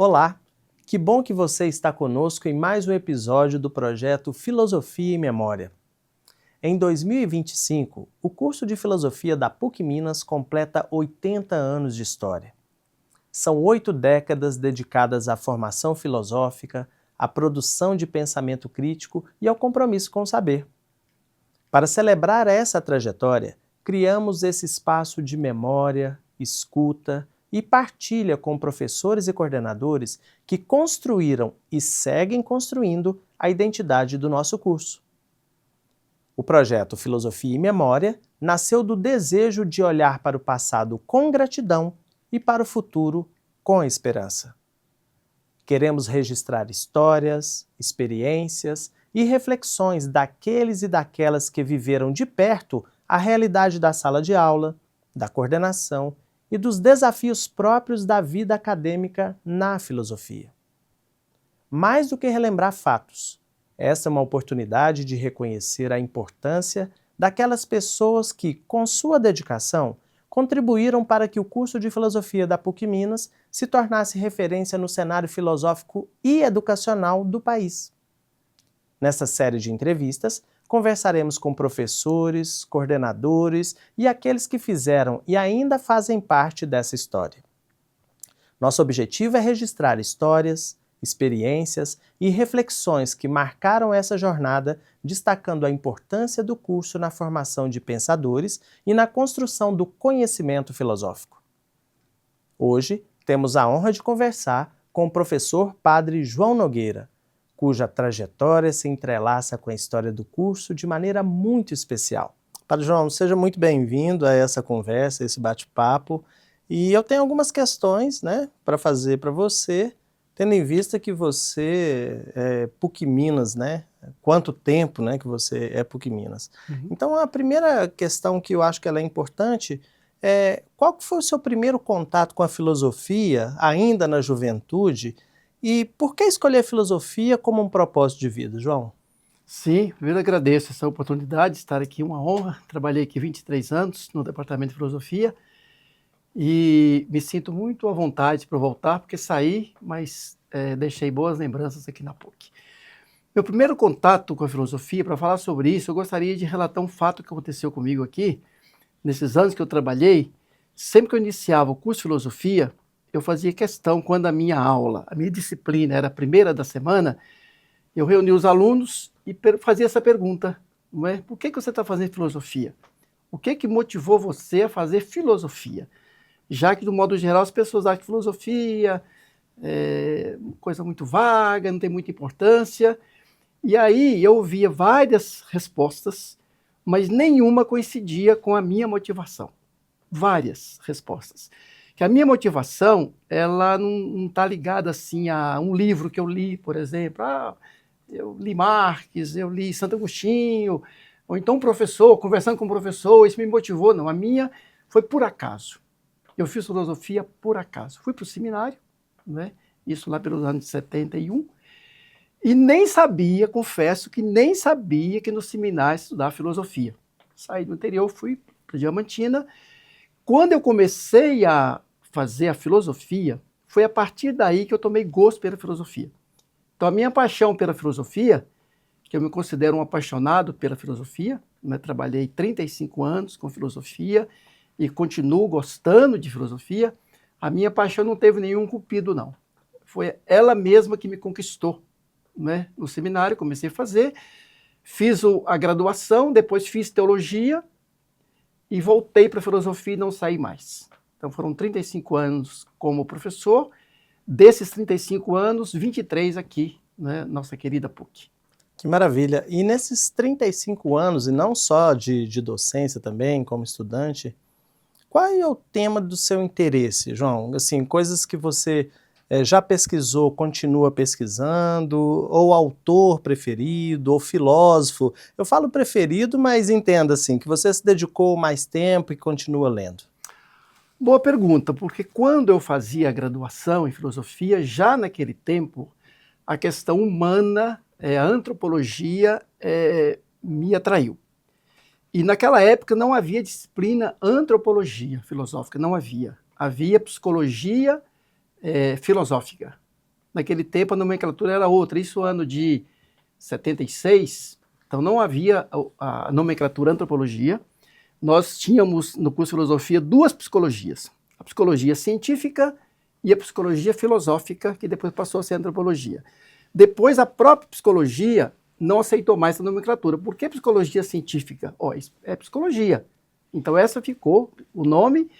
Olá, que bom que você está conosco em mais um episódio do projeto Filosofia e Memória. Em 2025, o curso de Filosofia da PUC Minas completa 80 anos de história. São 8 décadas dedicadas à formação filosófica, à produção de pensamento crítico e ao compromisso com o saber. Para celebrar essa trajetória, criamos esse espaço de memória, escuta e partilha com professores e coordenadores que construíram e seguem construindo a identidade do nosso curso. O projeto Filosofia e Memória nasceu do desejo de olhar para o passado com gratidão e para o futuro com esperança. Queremos registrar histórias, experiências e reflexões daqueles e daquelas que viveram de perto a realidade da sala de aula, da coordenação e dos desafios próprios da vida acadêmica na filosofia. Mais do que relembrar fatos, essa é uma oportunidade de reconhecer a importância daquelas pessoas que, com sua dedicação, contribuíram para que o curso de Filosofia da PUC Minas se tornasse referência no cenário filosófico e educacional do país. Nessa série de entrevistas, conversaremos com professores, coordenadores e aqueles que fizeram e ainda fazem parte dessa história. Nosso objetivo é registrar histórias, experiências e reflexões que marcaram essa jornada, destacando a importância do curso na formação de pensadores e na construção do conhecimento filosófico. Hoje, temos a honra de conversar com o professor Padre João Nogueira, cuja trajetória se entrelaça com a história do curso de maneira muito especial. Padre João, seja muito bem-vindo a essa conversa, a esse bate-papo. E eu tenho algumas questões, para fazer para você, tendo em vista que você é PUC Minas, Quanto tempo, que você é PUC Minas. Então, a primeira questão que eu acho que ela é importante é qual que foi o seu primeiro contato com a filosofia, ainda na juventude, e por que escolher a filosofia como um propósito de vida, João? Sim, primeiro agradeço essa oportunidade de estar aqui, uma honra. Trabalhei aqui 23 anos no Departamento de Filosofia e me sinto muito à vontade para voltar, porque saí, mas deixei boas lembranças aqui na PUC. Meu primeiro contato com a filosofia, para falar sobre isso, eu gostaria de relatar um fato que aconteceu comigo aqui, nesses anos que eu trabalhei. Sempre que eu iniciava o curso de filosofia, eu fazia questão, quando a minha aula, a minha disciplina era a primeira da semana, eu reunia os alunos e fazia essa pergunta, não é? Por que você está fazendo filosofia? O que motivou você a fazer filosofia? Já que, do modo geral, as pessoas acham que filosofia é uma coisa muito vaga, não tem muita importância. E aí eu ouvia várias respostas, mas nenhuma coincidia com a minha motivação. Várias respostas. Que a minha motivação, ela não está ligada assim a um livro que eu li, por exemplo. Eu li Marx, eu li Santo Agostinho, ou então um professor, conversando com um professor, isso me motivou. Não, a minha foi por acaso. Eu fiz filosofia por acaso. Fui para o seminário, isso lá pelos anos de 71, e nem sabia, confesso que nem sabia que no seminário estudava filosofia. Saí do interior, fui para Diamantina. Quando eu comecei a fazer a filosofia, foi a partir daí que eu tomei gosto pela filosofia. Então, a minha paixão pela filosofia, que eu me considero um apaixonado pela filosofia, trabalhei 35 anos com filosofia e continuo gostando de filosofia, a minha paixão não teve nenhum cupido, não. Foi ela mesma que me conquistou. No seminário, comecei a fazer, fiz a graduação, depois fiz teologia e voltei para a filosofia e não saí mais. Então foram 35 anos como professor, desses 35 anos, 23 aqui, nossa querida PUC. Que maravilha! E nesses 35 anos, e não só de docência também, como estudante, qual é o tema do seu interesse, João? Assim, coisas que você já pesquisou, continua pesquisando, ou autor preferido, ou filósofo. Eu falo preferido, mas entenda assim, que você se dedicou mais tempo e continua lendo. Boa pergunta, porque quando eu fazia a graduação em filosofia, já naquele tempo, a questão humana, a antropologia, me atraiu. E naquela época não havia disciplina antropologia filosófica, não havia. Havia psicologia filosófica, Naquele tempo a nomenclatura era outra, isso ano de 76, então não havia a nomenclatura antropologia. Nós tínhamos no curso de filosofia duas psicologias, a psicologia científica e a psicologia filosófica, que depois passou a ser antropologia. Depois a própria psicologia não aceitou mais essa nomenclatura. Por que psicologia científica? É psicologia. Então essa ficou o nome,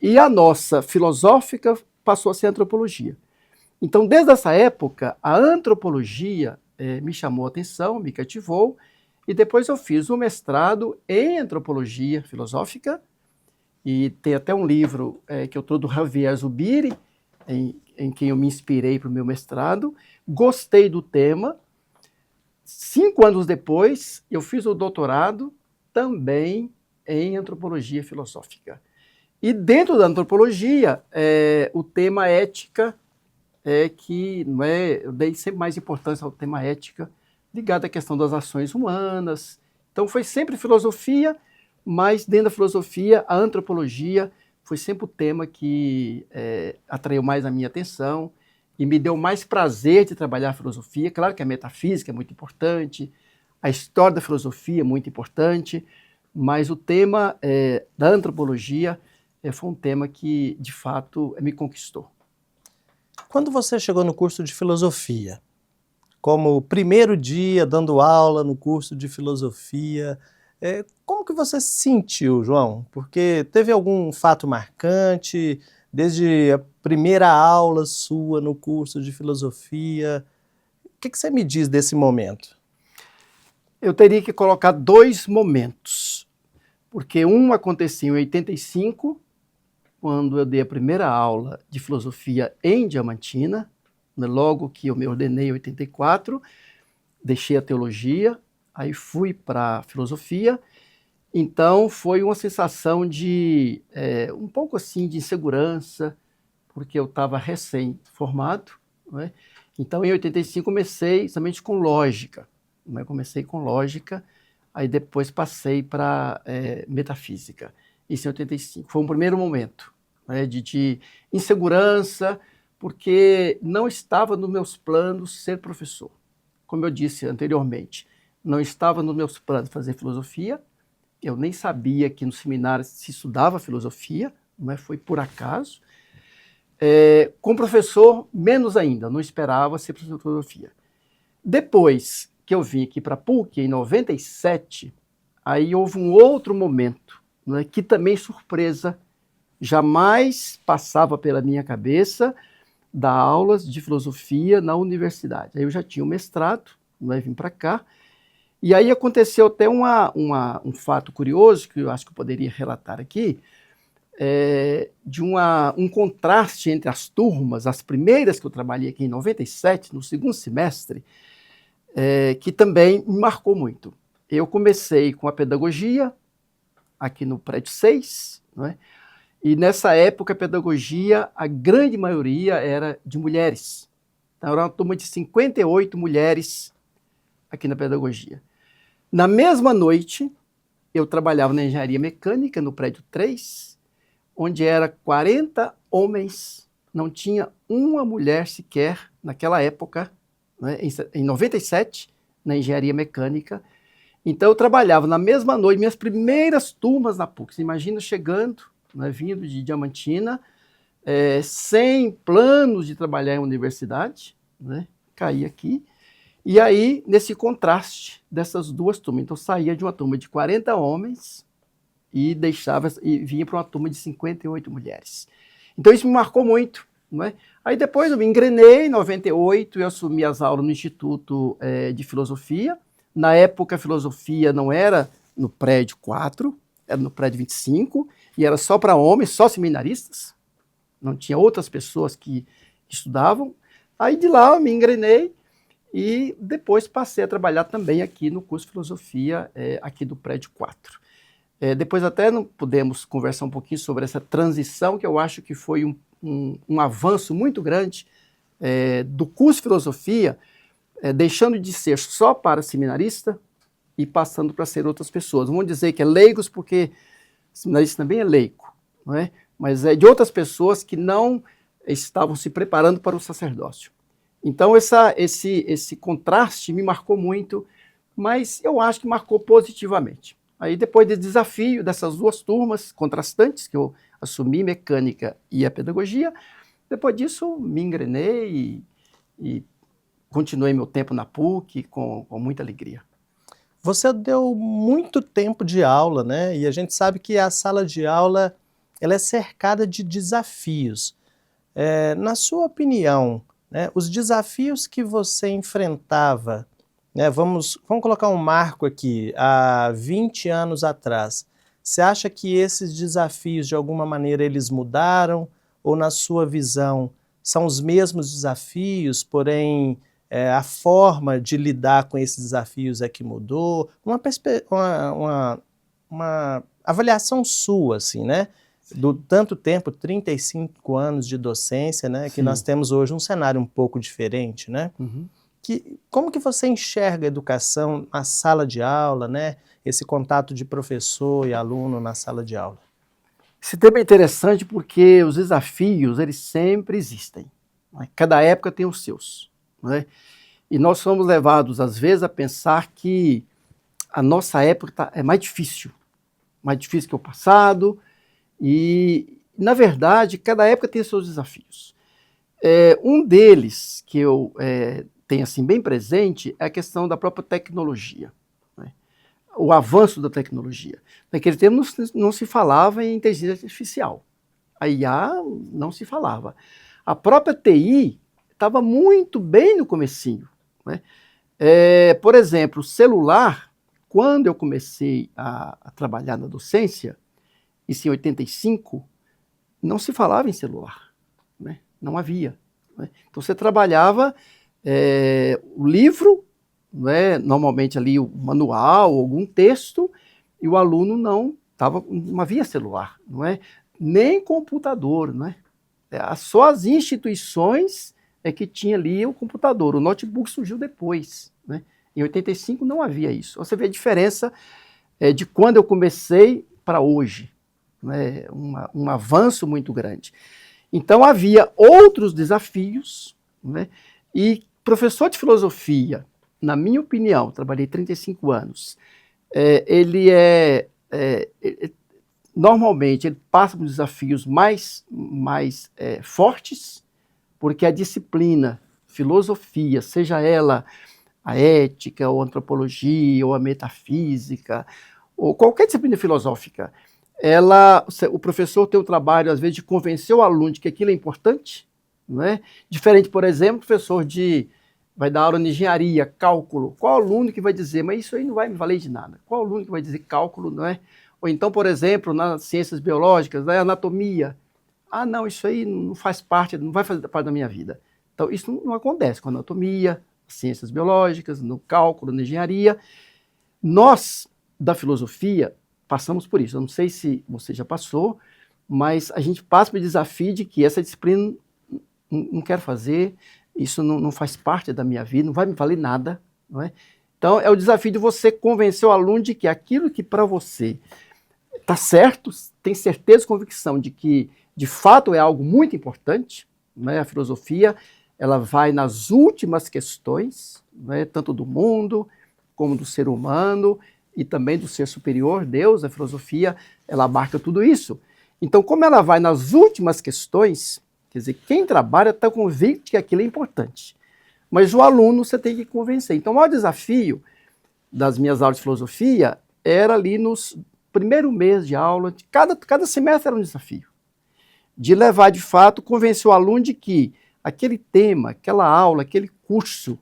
e a nossa filosófica passou a ser antropologia. Então, desde essa época, a antropologia me chamou a atenção, me cativou, e depois eu fiz um mestrado em antropologia filosófica, e tem até um livro que eu estou do Javier Zubiri, em quem eu me inspirei para o meu mestrado, gostei do tema. 5 anos depois, eu fiz o doutorado também em antropologia filosófica. E dentro da antropologia, o tema ética que eu dei sempre mais importância ao tema ética, ligado à questão das ações humanas. Então foi sempre filosofia, mas dentro da filosofia, a antropologia foi sempre o tema que atraiu mais a minha atenção e me deu mais prazer de trabalhar a filosofia. Claro que a metafísica é muito importante, a história da filosofia é muito importante, mas o tema da antropologia foi um tema que, de fato, me conquistou. Quando você chegou no curso de filosofia, como primeiro dia dando aula no curso de filosofia, como que você se sentiu, João? Porque teve algum fato marcante, desde a primeira aula sua no curso de filosofia? O que você me diz desse momento? Eu teria que colocar 2 momentos, porque um aconteceu em 85, quando eu dei a primeira aula de filosofia em Diamantina, logo que eu me ordenei em 84, deixei a teologia, aí fui para a filosofia. Então foi uma sensação de um pouco assim de insegurança, porque eu estava recém-formado, né? Então em 85 comecei somente com lógica, né? Comecei com lógica, aí depois passei para metafísica, isso em 85. Foi um primeiro momento, né, de insegurança, porque não estava nos meus planos ser professor. Como eu disse anteriormente, não estava nos meus planos fazer filosofia, eu nem sabia que no seminário se estudava filosofia, não foi por acaso. Com professor, menos ainda, não esperava ser professor de filosofia. Depois que eu vim aqui para a PUC, em 97, aí houve um outro momento, que também surpresa, jamais passava pela minha cabeça dar aulas de filosofia na universidade. Aí eu já tinha o mestrado, vim para cá, e aí aconteceu até um fato curioso, que eu acho que eu poderia relatar aqui, de um contraste entre as turmas, as primeiras que eu trabalhei aqui em 97, no segundo semestre, que também me marcou muito. Eu comecei com a pedagogia, aqui no prédio 6, né? E nessa época a pedagogia, a grande maioria era de mulheres. Então era uma turma de 58 mulheres aqui na pedagogia. Na mesma noite, eu trabalhava na engenharia mecânica, no prédio 3, onde era 40 homens, não tinha uma mulher sequer naquela época, né, em 97, na engenharia mecânica. Então eu trabalhava na mesma noite, minhas primeiras turmas na PUC. Você imagina chegando, né, vindo de Diamantina, sem planos de trabalhar em universidade, né, caí aqui. E aí, nesse contraste dessas duas turmas, então saía de uma turma de 40 homens e vinha para uma turma de 58 mulheres. Então isso me marcou muito, não é? Aí depois eu me engrenei, em 98 eu assumi as aulas no Instituto de Filosofia. Na época a filosofia não era no prédio 4, era no prédio 25, e era só para homens, só seminaristas, não tinha outras pessoas que estudavam. Aí de lá eu me engrenei, e depois passei a trabalhar também aqui no curso de filosofia, aqui do prédio 4. Depois até não podemos conversar um pouquinho sobre essa transição, que eu acho que foi um avanço muito grande do curso de filosofia, deixando de ser só para seminarista e passando para ser outras pessoas. Vamos dizer que é leigos, porque seminarista também é leigo, não é? Mas é de outras pessoas que não estavam se preparando para o sacerdócio. Então, esse contraste me marcou muito, mas eu acho que marcou positivamente. Aí, depois do desafio dessas duas turmas contrastantes, que eu assumi, mecânica e a pedagogia, depois disso me engrenei e continuei meu tempo na PUC com muita alegria. Você deu muito tempo de aula, né? E a gente sabe que a sala de aula ela é cercada de desafios. Na sua opinião, né, os desafios que você enfrentava, né, vamos colocar um marco aqui, há 20 anos atrás, você acha que esses desafios, de alguma maneira, eles mudaram? Ou, na sua visão, são os mesmos desafios, porém a forma de lidar com esses desafios é que mudou? Uma avaliação sua, assim, né? Do tanto tempo, 35 anos de docência, né, que nós temos hoje um cenário um pouco diferente, né? Uhum. Como que você enxerga a educação na sala de aula, né? Esse contato de professor e aluno na sala de aula? Esse tema é interessante porque os desafios, eles sempre existem, né? Cada época tem os seus, né? E nós somos levados, às vezes, a pensar que a nossa época é mais difícil que o passado, e, na verdade, cada época tem seus desafios. Um deles que eu tenho assim, bem presente é a questão da própria tecnologia, né? O avanço da tecnologia. Naquele tempo não se falava em inteligência artificial. A IA não se falava. A própria TI estava muito bem no comecinho, né? Por exemplo, o celular, quando eu comecei a trabalhar na docência, isso em 85, não se falava em celular, né? Não havia, né? Então você trabalhava o livro, né? Normalmente ali o manual, algum texto, e o aluno não havia celular, não é? Nem computador, não é? Só as instituições que tinha ali o computador. O notebook surgiu depois, né? Em 85 não havia isso. Você vê a diferença de quando eu comecei para hoje, né? Um avanço muito grande. Então havia outros desafios, né? E professor de filosofia, na minha opinião, trabalhei 35 anos, normalmente ele passa por desafios mais fortes, porque a disciplina, filosofia, seja ela a ética, ou a antropologia, ou a metafísica, ou qualquer disciplina filosófica, o professor tem o trabalho, às vezes, de convencer o aluno de que aquilo é importante, não é? Diferente, por exemplo, o professor vai dar aula de engenharia, cálculo. Qual aluno que vai dizer, mas isso aí não vai me valer de nada? Qual aluno que vai dizer cálculo, não é? Ou então, por exemplo, nas ciências biológicas, né, anatomia. Ah, não, isso aí não faz parte, não vai fazer parte da minha vida. Então, isso não acontece com a anatomia, ciências biológicas, no cálculo, na engenharia. Nós, da filosofia, passamos por isso. Eu não sei se você já passou, mas a gente passa pelo desafio de que essa disciplina não quero fazer, isso não faz parte da minha vida, não vai me valer nada, não é? Então, é o desafio de você convencer o aluno de que aquilo que para você está certo, tem certeza e convicção de que, de fato, é algo muito importante, né? A filosofia, ela vai nas últimas questões, né? Tanto do mundo, como do ser humano, e também do ser superior, Deus. A filosofia, ela abarca tudo isso. Então, como ela vai nas últimas questões, quer dizer, quem trabalha está convicto que aquilo é importante. Mas o aluno você tem que convencer. Então, o maior desafio das minhas aulas de filosofia era ali nos primeiro mês de aula, cada semestre era um desafio. De levar, de fato, convencer o aluno de que aquele tema, aquela aula, aquele curso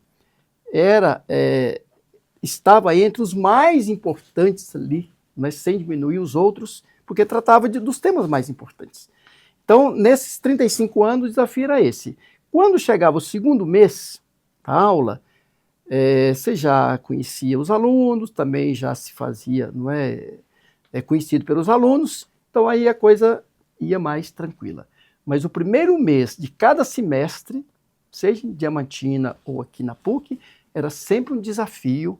estava entre os mais importantes ali, mas sem diminuir os outros, porque tratava dos temas mais importantes. Então, nesses 35 anos, o desafio era esse. Quando chegava o segundo mês da aula, você já conhecia os alunos, também já se fazia, não é, conhecido pelos alunos, então aí a coisa ia mais tranquila. Mas o primeiro mês de cada semestre, seja em Diamantina ou aqui na PUC, era sempre um desafio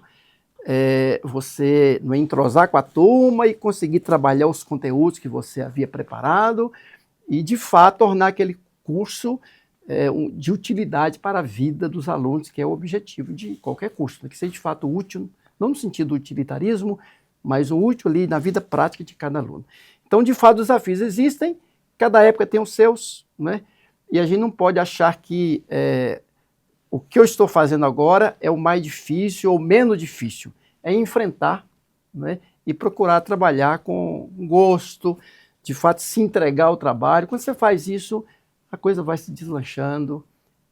você não entrosar com a turma e conseguir trabalhar os conteúdos que você havia preparado e, de fato, tornar aquele curso de utilidade para a vida dos alunos, que é o objetivo de qualquer curso, né? Que seja de fato útil, não no sentido do utilitarismo, mas o útil ali na vida prática de cada aluno. Então, de fato, os desafios existem, cada época tem os seus, né? E a gente não pode achar que o que eu estou fazendo agora é o mais difícil ou menos difícil. É enfrentar, né? E procurar trabalhar com gosto, de fato se entregar ao trabalho. Quando você faz isso, a coisa vai se deslanchando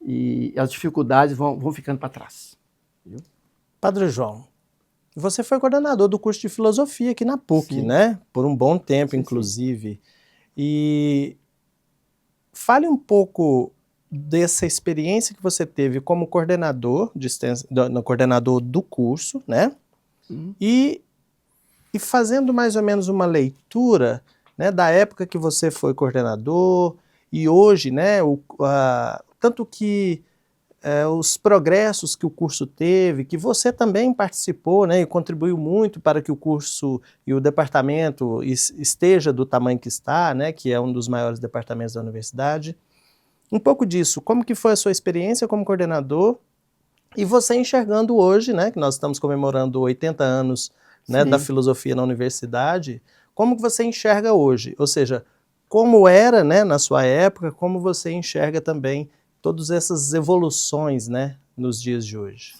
e as dificuldades vão ficando para trás. Viu? Padre João, você foi coordenador do curso de filosofia aqui na PUC, Sim. né? Por um bom tempo, Sim, inclusive. Sim. E fale um pouco dessa experiência que você teve como coordenador coordenador do curso, né? E fazendo mais ou menos uma leitura, né, da época que você foi coordenador e hoje, né, tanto que os progressos que o curso teve, que você também participou, né, e contribuiu muito para que o curso e o departamento esteja do tamanho que está, né, que é um dos maiores departamentos da universidade. Um pouco disso, como que foi a sua experiência como coordenador e você enxergando hoje, né, que nós estamos comemorando 80 anos, né, da filosofia na universidade, como que você enxerga hoje? Ou seja, como era, né, na sua época, como você enxerga também todas essas evoluções, né, nos dias de hoje?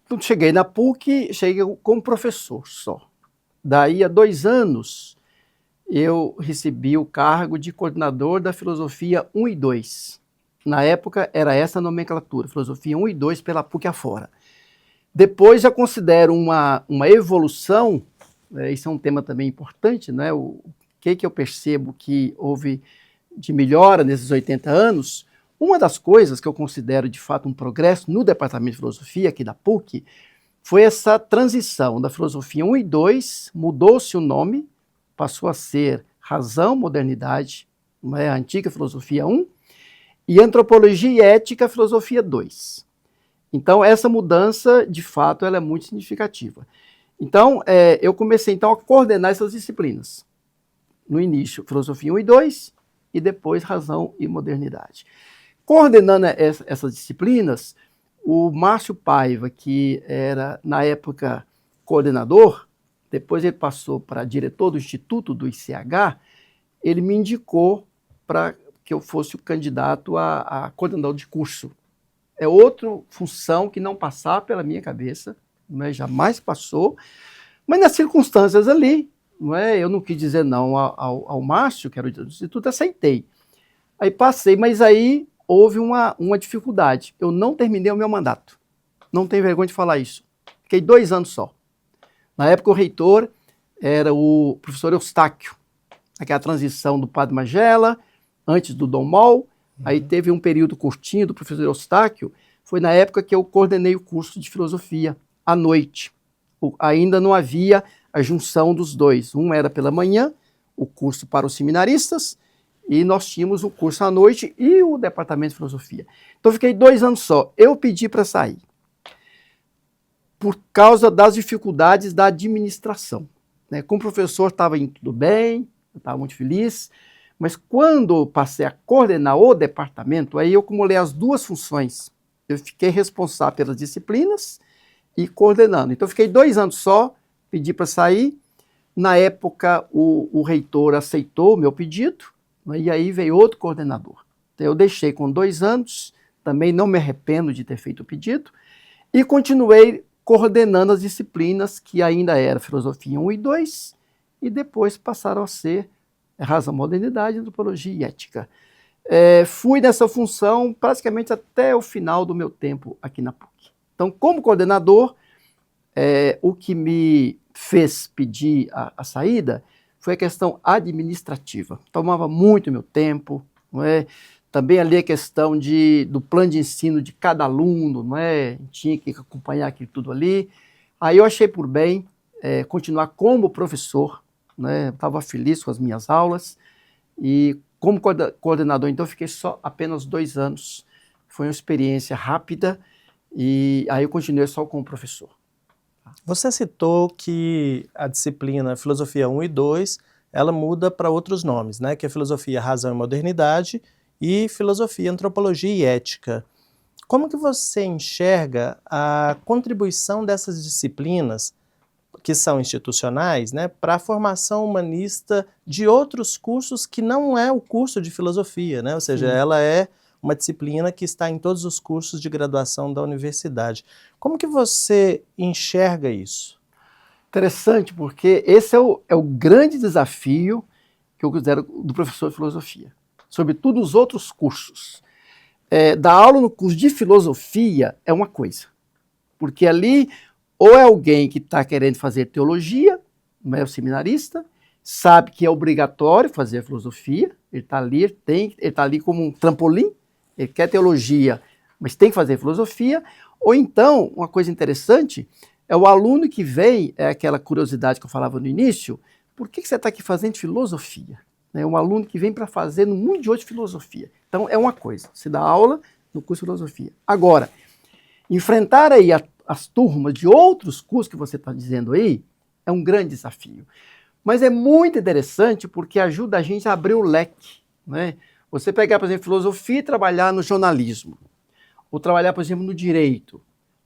Então, cheguei na PUC, cheguei como professor só. Daí, há 2 anos, eu recebi o cargo de coordenador da filosofia 1 e 2. Na época, era essa a nomenclatura, filosofia 1 e 2 pela PUC afora. Depois, já considero uma evolução, isso é um tema também importante, né? O que eu percebo que houve de melhora nesses 80 anos. Uma das coisas que eu considero de fato um progresso no departamento de filosofia aqui da PUC foi essa transição da filosofia 1 e 2, mudou-se o nome, passou a ser Razão, Modernidade, a antiga filosofia 1, e Antropologia e Ética, filosofia 2. Então, essa mudança, de fato, ela é muito significativa. Então, eu comecei então a coordenar essas disciplinas. No início, filosofia 1 e 2, e depois Razão e Modernidade. Coordenando essas disciplinas, o Márcio Paiva, que era, na época, coordenador, depois ele passou para diretor do Instituto do ICH, ele me indicou para que eu fosse o candidato a coordenador de curso. É outra função que não passava pela minha cabeça, né, jamais passou, mas nas circunstâncias ali, eu não quis dizer não ao Márcio, que era o diretor do Instituto, aceitei. Aí passei, mas aí houve uma dificuldade. Eu não terminei o meu mandato. Não tenho vergonha de falar isso. Fiquei 2 anos só. Na época, o reitor era o professor Eustáquio. Aquela transição do Padre Magela, antes do Dom Mol. Aí teve um período curtinho do professor Eustáquio. Foi na época que eu coordenei o curso de filosofia, à noite. Ainda não havia a junção dos dois. Um era pela manhã, o curso para os seminaristas, e nós tínhamos o curso à noite e o departamento de filosofia. Então, fiquei 2 anos só. Eu pedi para sair, por causa das dificuldades da administração. Né? Como professor, estava indo tudo bem, eu estava muito feliz, mas quando passei a coordenar o departamento, aí eu acumulei as 2 funções. Eu fiquei responsável pelas disciplinas e coordenando. Então, fiquei 2 anos só, pedi para sair. Na época, o reitor aceitou o meu pedido, e aí veio outro coordenador. Então, eu deixei com 2 anos, também não me arrependo de ter feito o pedido, e continuei coordenando as disciplinas que ainda era filosofia 1 e 2, e depois passaram a ser Razão, Modernidade, Antropologia e Ética. Fui nessa função praticamente até o final do meu tempo aqui na PUC. Então, como coordenador, o que me fez pedir a saída foi a questão administrativa. Tomava muito meu tempo, não é? Também ali a questão do plano de ensino de cada aluno, não é? Tinha que acompanhar aquilo tudo ali. Aí eu achei por bem continuar como professor, né? Estava feliz com as minhas aulas e como coordenador, então, fiquei só apenas 2 anos. Foi uma experiência rápida e aí eu continuei só como professor. Você citou que a disciplina Filosofia 1 e 2, ela muda para outros nomes, né? Que é Filosofia, Razão e Modernidade e Filosofia, Antropologia e Ética. Como que você enxerga a contribuição dessas disciplinas, que são institucionais, né, para a formação humanista de outros cursos que não é o curso de filosofia, né? Ou seja, Sim. ela é uma disciplina que está em todos os cursos de graduação da universidade. Como que você enxerga isso? Interessante, porque esse é o grande desafio que eu considero do professor de filosofia, sobretudo os outros cursos. Dar aula no curso de filosofia é uma coisa, porque ali ou é alguém que está querendo fazer teologia, não é o seminarista, sabe que é obrigatório fazer filosofia, ele está ali como um trampolim, ele quer teologia, mas tem que fazer filosofia, ou então, uma coisa interessante, é o aluno que vem, é aquela curiosidade que eu falava no início, por que você está aqui fazendo filosofia? É um aluno que vem para fazer no mundo de hoje filosofia. Então é uma coisa, se dá aula no curso de filosofia. Agora, enfrentar aí as turmas de outros cursos que você está dizendo aí é um grande desafio. Mas é muito interessante porque ajuda a gente a abrir o leque. Né? Você pegar, por exemplo, filosofia e trabalhar no jornalismo, ou trabalhar, por exemplo, no direito,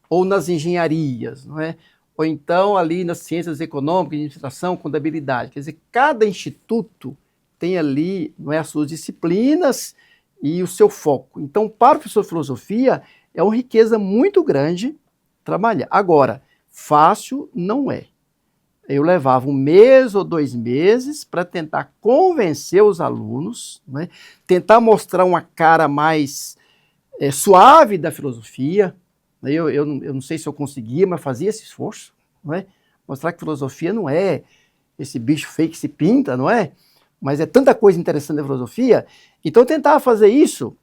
ou nas engenharias, não é? Ou então ali nas ciências econômicas, administração, contabilidade. Quer dizer, cada instituto tem ali, não é, as suas disciplinas e o seu foco. Então, para o professor de filosofia, é uma riqueza muito grande trabalhar. Agora, fácil não é. Eu levava 1 mês ou 2 meses para tentar convencer os alunos, né? Tentar mostrar uma cara mais suave da filosofia. Eu não sei se eu conseguia, mas fazia esse esforço. Não é? Mostrar que filosofia não é esse bicho feio que se pinta, não é? Mas é tanta coisa interessante da filosofia. Então eu tentava fazer isso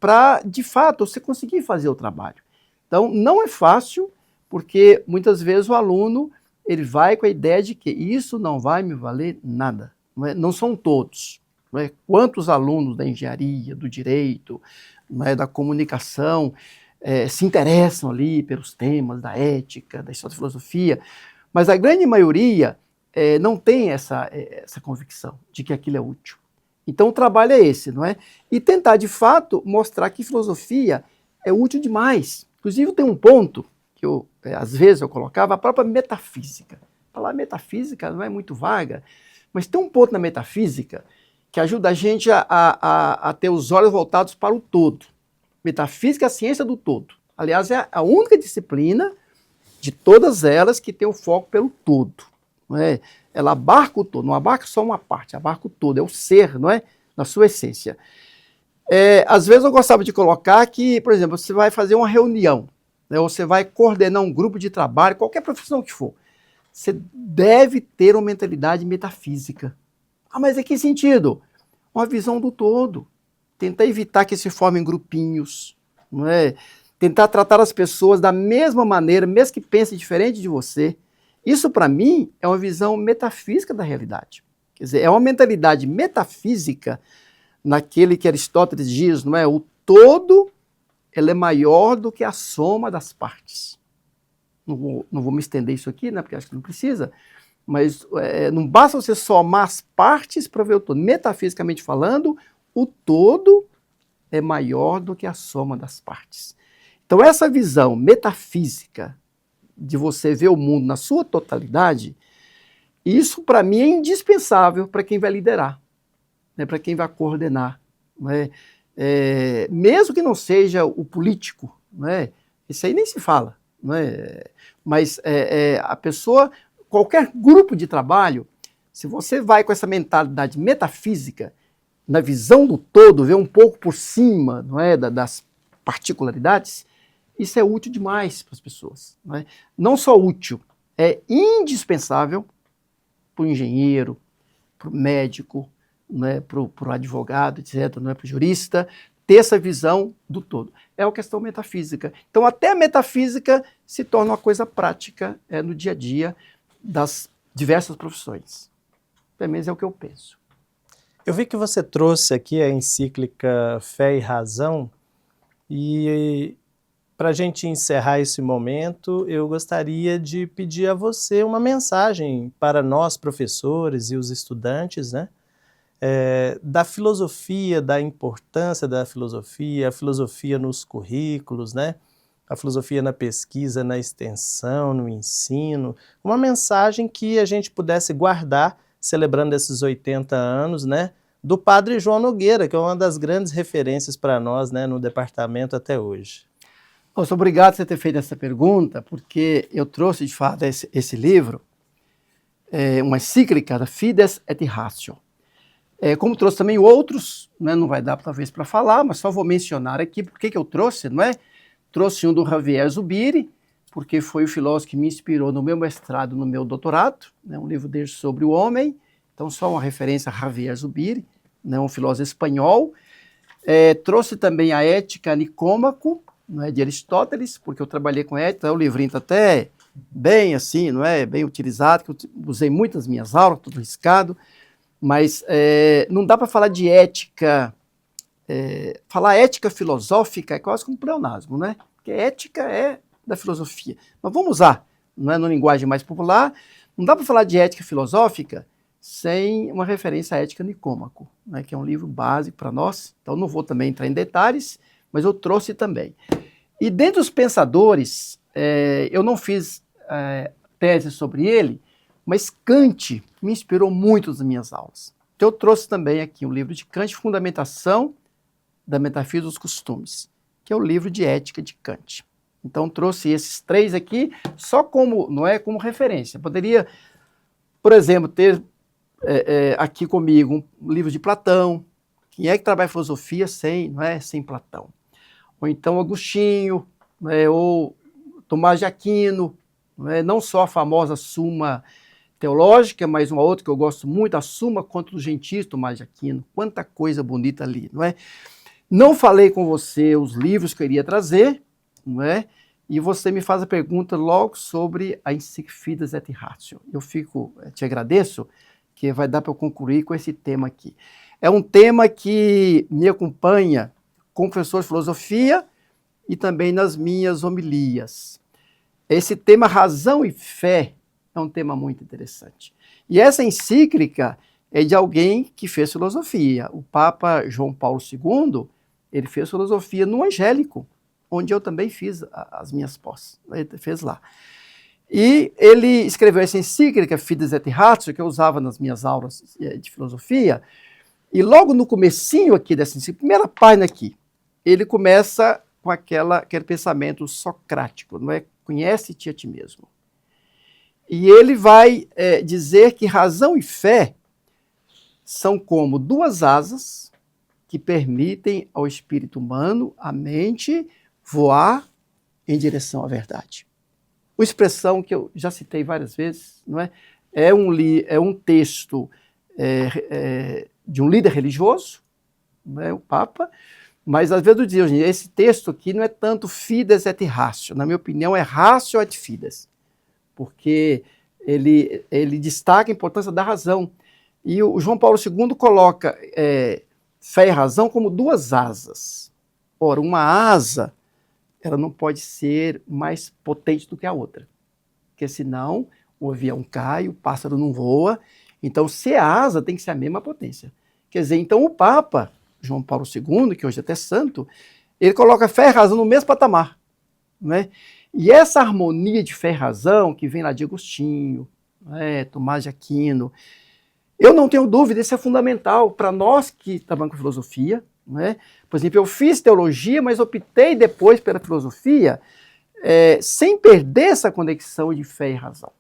para, de fato, você conseguir fazer o trabalho. Então não é fácil, porque muitas vezes o aluno ele vai com a ideia de que isso não vai me valer nada. Não são todos. Não é? Quantos alunos da engenharia, do direito, não é, da comunicação se interessam ali pelos temas da ética, da história da filosofia, mas a grande maioria não tem essa convicção de que aquilo é útil. Então o trabalho é esse, não é? E tentar, de fato, mostrar que filosofia é útil demais. Inclusive tem um ponto que às vezes eu colocava, a própria metafísica. Falar metafísica não é muito vaga, mas tem um ponto na metafísica que ajuda a gente a ter os olhos voltados para o todo. Metafísica é a ciência do todo. Aliás, é a única disciplina de todas elas que tem o foco pelo todo. Não é? Ela abarca o todo, não abarca só uma parte, abarca o todo, é o ser, não é? Na sua essência. Às vezes eu gostava de colocar que, por exemplo, você vai fazer uma reunião, né, ou você vai coordenar um grupo de trabalho, qualquer profissão que for, você deve ter uma mentalidade metafísica. Ah, mas em que sentido? Uma visão do todo. Tentar evitar que se formem grupinhos, não é? Tentar tratar as pessoas da mesma maneira, mesmo que pensem diferente de você. Isso, para mim, é uma visão metafísica da realidade. Quer dizer, é uma mentalidade metafísica naquele que Aristóteles diz, não é? O todo, ele é maior do que a soma das partes. Não vou me estender isso aqui, né? Porque acho que não precisa. Mas não basta você somar as partes para ver o todo. Metafisicamente falando, o todo é maior do que a soma das partes. Então, essa visão metafísica de você ver o mundo na sua totalidade, isso, para mim, é indispensável para quem vai liderar, né, para quem vai coordenar. Né? Mesmo que não seja o político, né, isso aí nem se fala. Né? Mas a pessoa, qualquer grupo de trabalho, se você vai com essa mentalidade metafísica, na visão do todo, ver um pouco por cima, não é, das particularidades, isso é útil demais para as pessoas. Não é? Não só útil, é indispensável para o engenheiro, para o médico, né, para o advogado, etc., não é, para o jurista, ter essa visão do todo. É uma questão metafísica. Então, até a metafísica se torna uma coisa prática no dia a dia das diversas profissões. Pelo menos é o que eu penso. Eu vi que você trouxe aqui a encíclica Fé e Razão, e para a gente encerrar esse momento, eu gostaria de pedir a você uma mensagem para nós, professores e os estudantes, né? da filosofia, da importância da filosofia, a filosofia nos currículos, né? A filosofia na pesquisa, na extensão, no ensino, uma mensagem que a gente pudesse guardar, celebrando esses 80 anos, né? Do padre João Nogueira, que é uma das grandes referências para nós, né, no departamento até hoje. Nossa, obrigado por você ter feito essa pergunta, porque eu trouxe, de fato, esse livro, uma encíclica da Fides et Ratio. Como trouxe também outros, né, não vai dar talvez para falar, mas só vou mencionar aqui porque que eu trouxe, não é? Trouxe um do Javier Zubiri, porque foi o filósofo que me inspirou no meu mestrado, no meu doutorado, né, um livro dele sobre o homem, então só uma referência a Javier Zubiri, né, um filósofo espanhol. Trouxe também a Ética Nicômaco, não é, de Aristóteles, porque eu trabalhei com ética, o livrinho está até bem assim, não é, bem utilizado, que eu usei muito nas minhas aulas, tudo riscado, mas não dá para falar de ética. Falar ética filosófica é quase como um pleonasmo, né? Porque ética é da filosofia. Mas vamos usar, não é, na linguagem mais popular, não dá para falar de ética filosófica sem uma referência à Ética Nicômaco, né, que é um livro básico para nós. Então não vou também entrar em detalhes, mas eu trouxe também. E dentre os pensadores, eu não fiz tese sobre ele, mas Kant me inspirou muito nas minhas aulas. Então eu trouxe também aqui um livro de Kant, Fundamentação da Metafísica dos Costumes, que é o livro de ética de Kant. Então trouxe esses três aqui só como, não é, como referência. Poderia, por exemplo, ter aqui comigo um livro de Platão. Quem é que trabalha filosofia sem Platão? Ou então Agostinho, ou Tomás de Aquino, não só a famosa Suma Teológica, mas uma outra que eu gosto muito, a Suma contra os Gentis, Tomás de Aquino. Quanta coisa bonita ali, não é? Não falei com você os livros que eu iria trazer, não é? E você me faz a pergunta logo sobre a encíclica Fides et Ratio. Eu te agradeço, que vai dar para eu concluir com esse tema aqui. É um tema que me acompanha como professor de filosofia e também nas minhas homilias. Esse tema razão e fé é um tema muito interessante. E essa encíclica é de alguém que fez filosofia. O Papa João Paulo II, ele fez filosofia no Angélico, onde eu também fiz as minhas pós. Ele fez lá. E ele escreveu essa encíclica, Fides et Ratio, que eu usava nas minhas aulas de filosofia, e logo no comecinho aqui dessa encíclica, primeira página aqui, ele começa com aquele pensamento socrático, não é? Conhece-te a ti mesmo. E ele vai dizer que razão e fé são como duas asas que permitem ao espírito humano, à mente, voar em direção à verdade. Uma expressão que eu já citei várias vezes, não é? É um texto de um líder religioso, não é? O Papa, mas às vezes eu dizia, esse texto aqui não é tanto Fides et Ratio, na minha opinião é Ratio et Fides, porque ele destaca a importância da razão. E o João Paulo II coloca fé e razão como duas asas. Ora, uma asa, ela não pode ser mais potente do que a outra, porque senão o avião cai, o pássaro não voa. Então, se a asa tem que ser a mesma potência. Quer dizer, então o Papa João Paulo II, que hoje é até santo, ele coloca fé e razão no mesmo patamar, né? E essa harmonia de fé e razão, que vem lá de Agostinho, Tomás de Aquino, eu não tenho dúvida, isso é fundamental para nós que trabalhamos com filosofia, né? Por exemplo, eu fiz teologia, mas optei depois pela filosofia, sem perder essa conexão de fé e razão.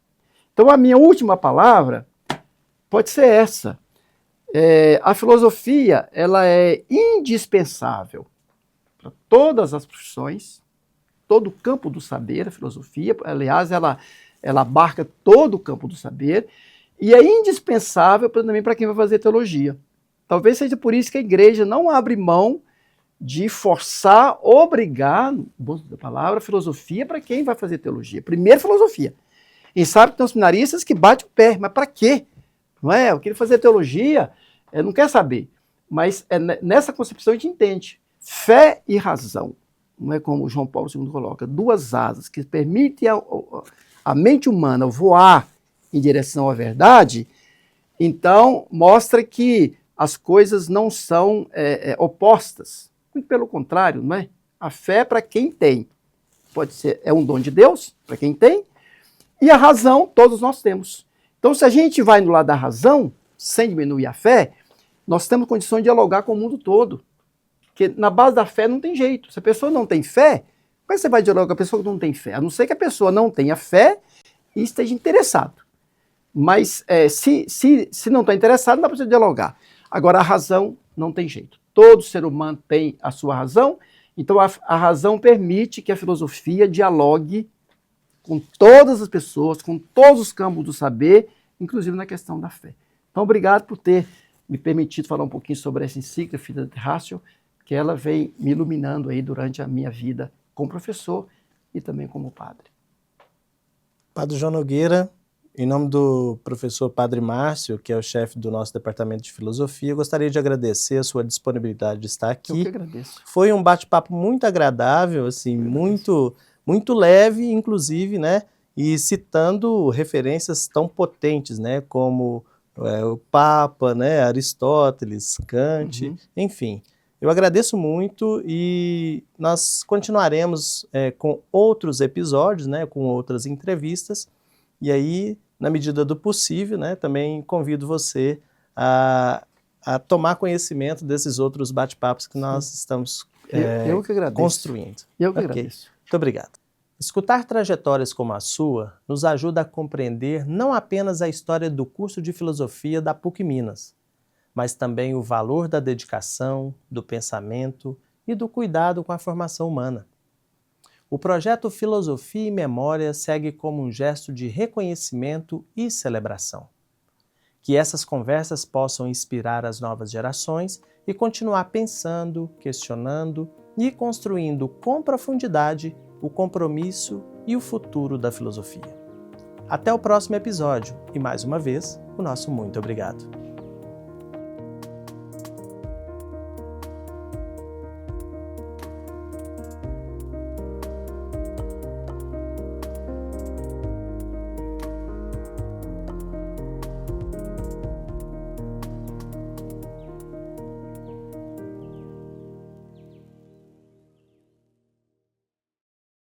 Então, a minha última palavra pode ser essa. A filosofia, ela é indispensável para todas as profissões, todo o campo do saber, a filosofia, aliás, ela abarca todo o campo do saber, e é indispensável também para quem vai fazer teologia. Talvez seja por isso que a igreja não abre mão de forçar, obrigar, no bom sentido da palavra, filosofia para quem vai fazer teologia. Primeiro, filosofia. E sabe que tem uns seminaristas que batem o pé, mas para quê? Não é? Eu queria fazer teologia, não quer saber. Mas nessa concepção a gente entende. Fé e razão, não é como o João Paulo II coloca, duas asas que permitem a mente humana voar em direção à verdade. Então, mostra que as coisas não são opostas. Muito pelo contrário, não é? A fé é para quem tem. Pode ser, é um dom de Deus, para quem tem, e a razão todos nós temos. Então, se a gente vai no lado da razão, sem diminuir a fé, nós temos condições de dialogar com o mundo todo. Porque na base da fé não tem jeito. Se a pessoa não tem fé, como é que você vai dialogar com a pessoa que não tem fé? A não ser que a pessoa não tenha fé e esteja interessado. Mas se não está interessado, não dá para você dialogar. Agora, a razão não tem jeito. Todo ser humano tem a sua razão, então a razão permite que a filosofia dialogue com todas as pessoas, com todos os campos do saber, inclusive na questão da fé. Então, obrigado por ter me permitido falar um pouquinho sobre essa encíclica, Fides et Ratio, que ela vem me iluminando aí durante a minha vida como professor e também como padre. Padre João Nogueira, em nome do professor Padre Márcio, que é o chefe do nosso departamento de filosofia, eu gostaria de agradecer a sua disponibilidade de estar aqui. Eu que agradeço. Foi um bate-papo muito agradável, assim, muito leve, inclusive, né? E citando referências tão potentes, né? Como o Papa, né? Aristóteles, Kant, enfim. Eu agradeço muito e nós continuaremos com outros episódios, né? Com outras entrevistas. E aí, na medida do possível, né, também convido você a tomar conhecimento desses outros bate-papos que nós estamos eu que agradeço. Construindo. Eu que agradeço. Muito obrigado. Escutar trajetórias como a sua nos ajuda a compreender não apenas a história do curso de filosofia da PUC Minas, mas também o valor da dedicação, do pensamento e do cuidado com a formação humana. O projeto Filosofia e Memória segue como um gesto de reconhecimento e celebração. Que essas conversas possam inspirar as novas gerações e continuar pensando, questionando e construindo com profundidade o compromisso e o futuro da filosofia. Até o próximo episódio e, mais uma vez, o nosso muito obrigado.